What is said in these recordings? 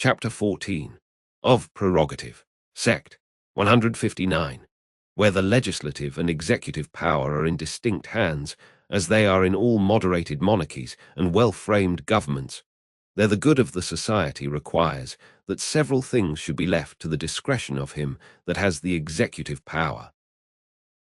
Chapter 14 of Prerogative, Sect 159, where the legislative and executive power are in distinct hands, as they are in all moderated monarchies and well-framed governments. There the good of the society requires that several things should be left to the discretion of him that has the executive power.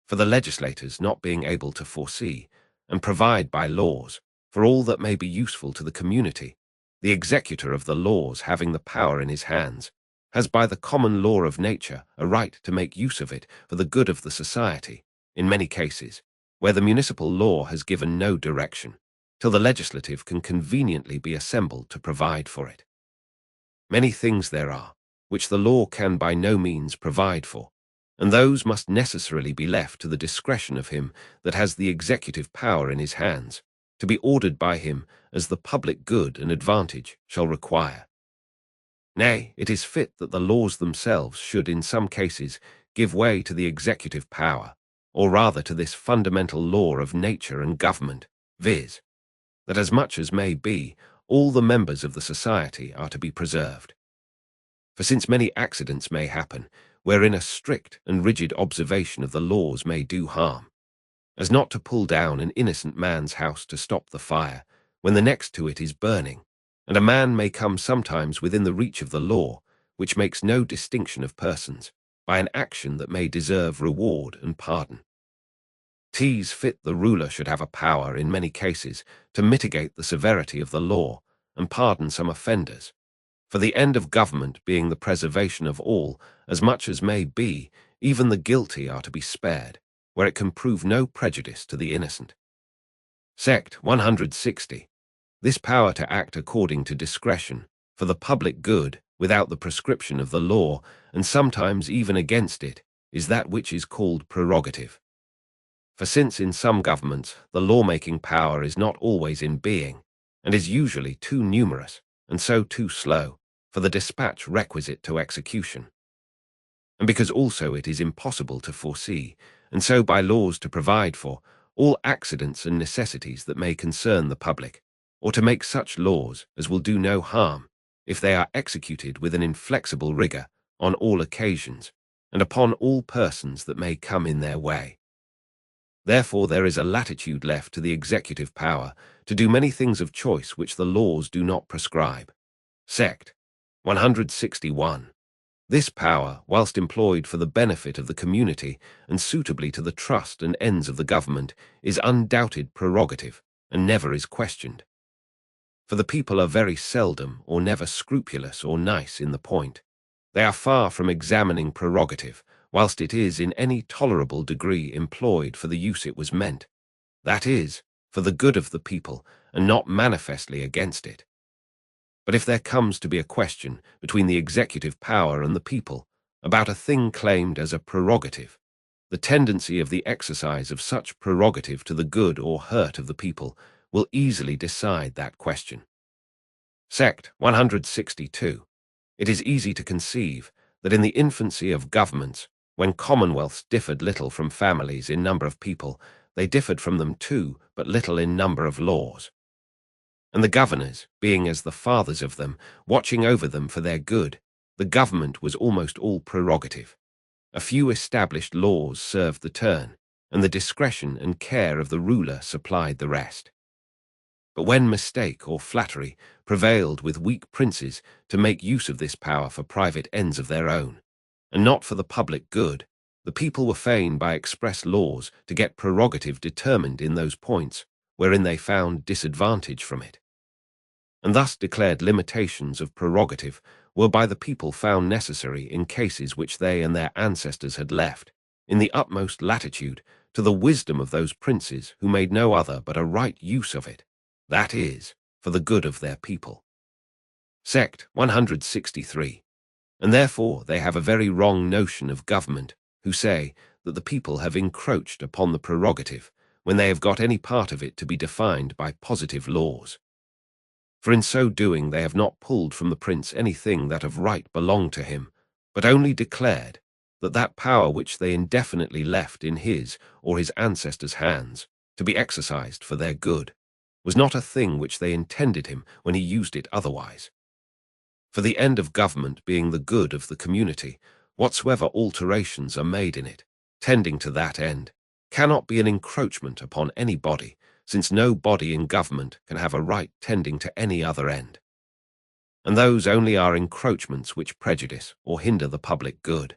For the legislators not being able to foresee and provide by laws for all that may be useful to the community, the executor of the laws, having the power in his hands, has by the common law of nature a right to make use of it for the good of the society, in many cases, where the municipal law has given no direction, till the legislative can conveniently be assembled to provide for it. Many things there are, which the law can by no means provide for, and those must necessarily be left to the discretion of him that has the executive power in his hands, to be ordered by him as the public good and advantage shall require. Nay, it is fit that the laws themselves should in some cases give way to the executive power, or rather to this fundamental law of nature and government, viz., that as much as may be, all the members of the society are to be preserved. For since many accidents may happen, wherein a strict and rigid observation of the laws may do harm, as not to pull down an innocent man's house to stop the fire, when the next to it is burning, and a man may come sometimes within the reach of the law, which makes no distinction of persons, by an action that may deserve reward and pardon. 'Tis fit the ruler should have a power, in many cases, to mitigate the severity of the law, and pardon some offenders, for the end of government being the preservation of all, as much as may be, even the guilty are to be spared, where it can prove no prejudice to the innocent. Sect 160. This power to act according to discretion, for the public good, without the prescription of the law, and sometimes even against it, is that which is called prerogative. For since in some governments the law-making power is not always in being, and is usually too numerous, and so too slow, for the dispatch requisite to execution, and because also it is impossible to foresee, and so by laws to provide for, all accidents and necessities that may concern the public, or to make such laws as will do no harm, if they are executed with an inflexible rigour on all occasions, and upon all persons that may come in their way. Therefore there is a latitude left to the executive power to do many things of choice which the laws do not prescribe. Sect 161. This power, whilst employed for the benefit of the community and suitably to the trust and ends of the government, is undoubted prerogative, and never is questioned. For the people are very seldom or never scrupulous or nice in the point. They are far from examining prerogative, whilst it is in any tolerable degree employed for the use it was meant, that is, for the good of the people, and not manifestly against it. But if there comes to be a question between the executive power and the people about a thing claimed as a prerogative, the tendency of the exercise of such prerogative to the good or hurt of the people will easily decide that question. Sect 162. It is easy to conceive that in the infancy of governments, when commonwealths differed little from families in number of people, they differed from them too but little in number of laws. And the governors, being as the fathers of them, watching over them for their good, the government was almost all prerogative. A few established laws served the turn, and the discretion and care of the ruler supplied the rest. But when mistake or flattery prevailed with weak princes to make use of this power for private ends of their own, and not for the public good, the people were fain by express laws to get prerogative determined in those points wherein they found disadvantage from it. And thus declared limitations of prerogative were by the people found necessary in cases which they and their ancestors had left, in the utmost latitude, to the wisdom of those princes who made no other but a right use of it, that is, for the good of their people. Sect 163. And therefore they have a very wrong notion of government, who say that the people have encroached upon the prerogative, when they have got any part of it to be defined by positive laws. For in so doing they have not pulled from the prince anything that of right belonged to him, but only declared that that power which they indefinitely left in his or his ancestors' hands, to be exercised for their good, was not a thing which they intended him when he used it otherwise. For the end of government being the good of the community, whatsoever alterations are made in it, tending to that end, cannot be an encroachment upon any body, since no body in government can have a right tending to any other end. And those only are encroachments which prejudice or hinder the public good.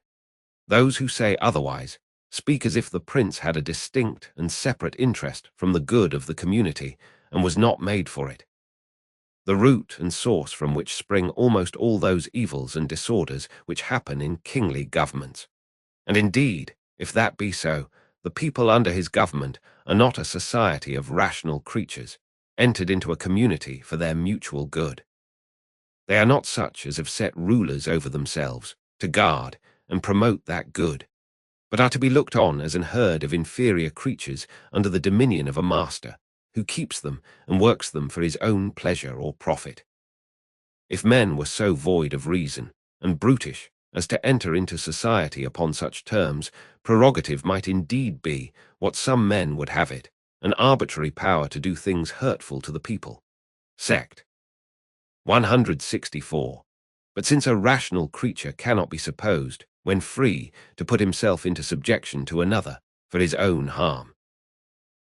Those who say otherwise speak as if the prince had a distinct and separate interest from the good of the community and was not made for it. The root and source from which spring almost all those evils and disorders which happen in kingly governments. And indeed, if that be so, the people under his government are not a society of rational creatures, entered into a community for their mutual good. They are not such as have set rulers over themselves, to guard and promote that good, but are to be looked on as an herd of inferior creatures under the dominion of a master, who keeps them and works them for his own pleasure or profit. If men were so void of reason and brutish as to enter into society upon such terms, prerogative might indeed be, what some men would have it, an arbitrary power to do things hurtful to the people. Sect. 164. But since a rational creature cannot be supposed, when free, to put himself into subjection to another for his own harm,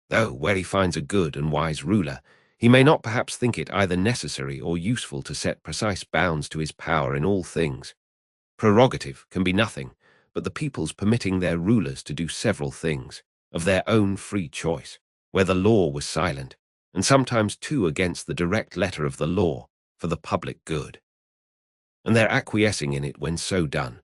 though where he finds a good and wise ruler, he may not perhaps think it either necessary or useful to set precise bounds to his power in all things. Prerogative can be nothing but the people's permitting their rulers to do several things, of their own free choice, where the law was silent, and sometimes too against the direct letter of the law, for the public good. And their acquiescing in it when so done.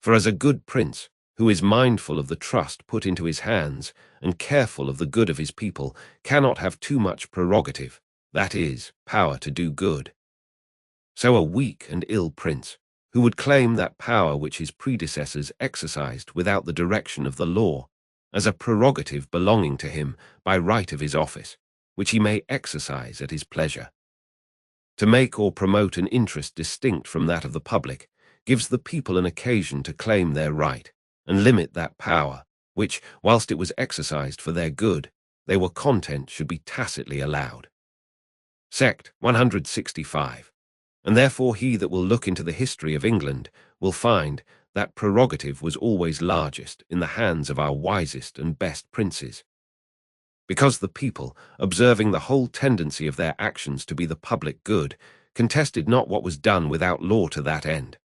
For as a good prince, who is mindful of the trust put into his hands and careful of the good of his people, cannot have too much prerogative, that is, power to do good, so a weak and ill prince, who would claim that power which his predecessors exercised without the direction of the law, as a prerogative belonging to him by right of his office, which he may exercise at his pleasure, to make or promote an interest distinct from that of the public, gives the people an occasion to claim their right, and limit that power, which, whilst it was exercised for their good, they were content should be tacitly allowed. Sect. 165. And therefore he that will look into the history of England will find that prerogative was always largest in the hands of our wisest and best princes, because the people, observing the whole tendency of their actions to be the public good, contested not what was done without law to that end,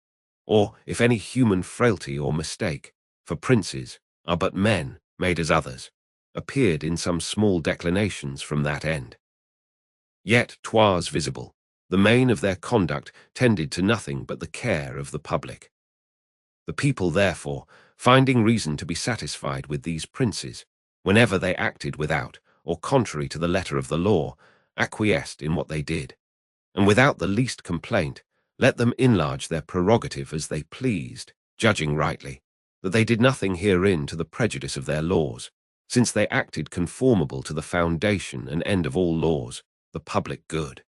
or if any human frailty or mistake, for princes are but men made as others, appeared in some small declinations from that end. Yet 'twas visible, the main of their conduct tended to nothing but the care of the public. The people, therefore, finding reason to be satisfied with these princes, whenever they acted without, or contrary to the letter of the law, acquiesced in what they did, and without the least complaint, let them enlarge their prerogative as they pleased, judging rightly, that they did nothing herein to the prejudice of their laws, since they acted conformable to the foundation and end of all laws, the public good.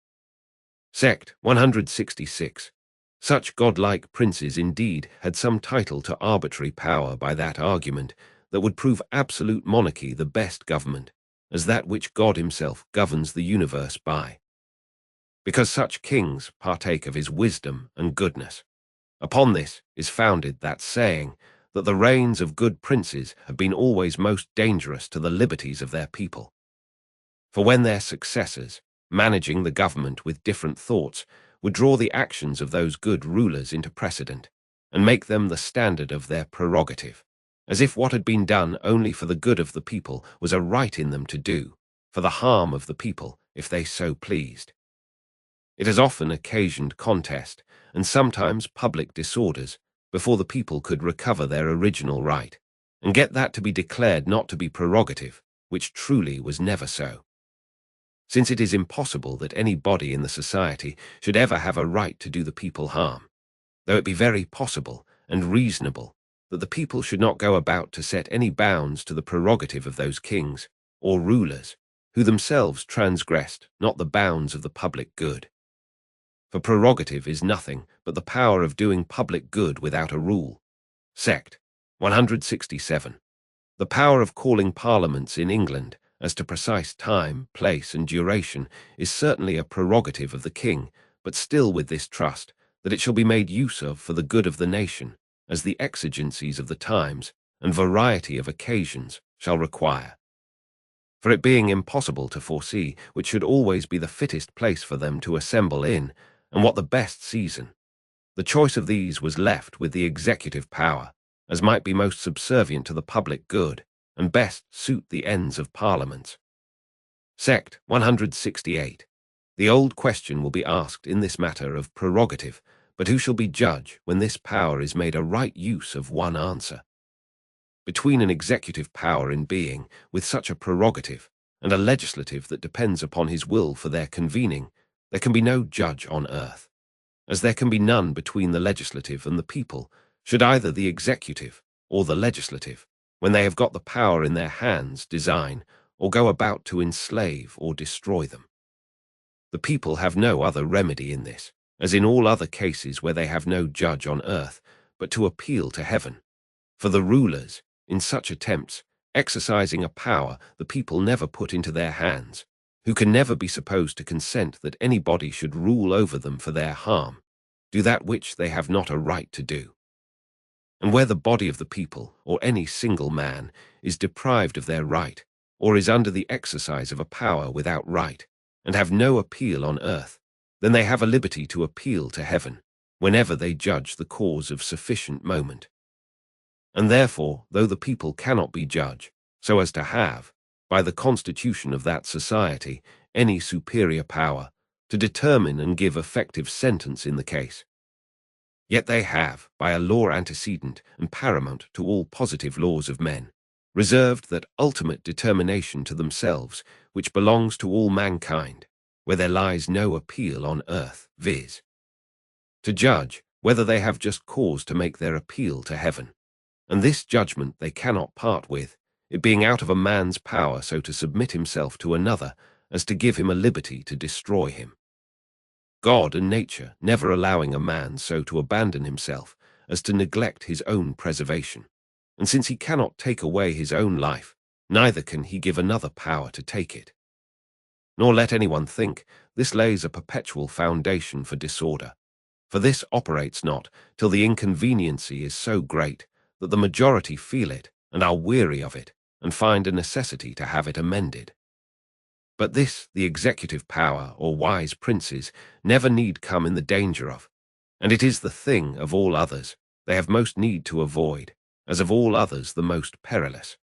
Sect. 166. Such godlike princes indeed had some title to arbitrary power by that argument that would prove absolute monarchy the best government, as that which God himself governs the universe by, because such kings partake of his wisdom and goodness. Upon this is founded that saying, that the reigns of good princes have been always most dangerous to the liberties of their people. For when their successors, managing the government with different thoughts, would draw the actions of those good rulers into precedent, and make them the standard of their prerogative, as if what had been done only for the good of the people was a right in them to do, for the harm of the people, if they so pleased. It has often occasioned contest, and sometimes public disorders, before the people could recover their original right, and get that to be declared not to be prerogative, which truly was never so. Since it is impossible that any body in the society should ever have a right to do the people harm, though it be very possible and reasonable that the people should not go about to set any bounds to the prerogative of those kings or rulers who themselves transgressed not the bounds of the public good. For prerogative is nothing but the power of doing public good without a rule. Sect. 167. The power of calling parliaments in England as to precise time, place, and duration is certainly a prerogative of the king, but still with this trust, that it shall be made use of for the good of the nation, as the exigencies of the times and variety of occasions shall require. For it being impossible to foresee which should always be the fittest place for them to assemble in, and what the best season, the choice of these was left with the executive power, as might be most subservient to the public good, and best suit the ends of parliaments. Sect 168. The old question will be asked in this matter of prerogative, but who shall be judge when this power is made a right use of one answer? Between an executive power in being, with such a prerogative, and a legislative that depends upon his will for their convening, there can be no judge on earth. As there can be none between the legislative and the people, should either the executive or the legislative, when they have got the power in their hands, design, or go about to enslave or destroy them. The people have no other remedy in this, as in all other cases where they have no judge on earth, but to appeal to heaven. For the rulers, in such attempts, exercising a power the people never put into their hands, who can never be supposed to consent that any body should rule over them for their harm, do that which they have not a right to do. And where the body of the people, or any single man, is deprived of their right, or is under the exercise of a power without right, and have no appeal on earth, then they have a liberty to appeal to heaven, whenever they judge the cause of sufficient moment. And therefore, though the people cannot be judge, so as to have, by the constitution of that society, any superior power, to determine and give effective sentence in the case, yet they have, by a law antecedent and paramount to all positive laws of men, reserved that ultimate determination to themselves which belongs to all mankind, where there lies no appeal on earth, viz., to judge whether they have just cause to make their appeal to heaven. And this judgment they cannot part with, it being out of a man's power so to submit himself to another as to give him a liberty to destroy him. God and nature never allowing a man so to abandon himself as to neglect his own preservation. And since he cannot take away his own life, neither can he give another power to take it. Nor let anyone think this lays a perpetual foundation for disorder, for this operates not till the inconveniency is so great that the majority feel it and are weary of it, and find a necessity to have it amended. But this the executive power or wise princes never need come in the danger of, and it is the thing of all others they have most need to avoid, as of all others the most perilous.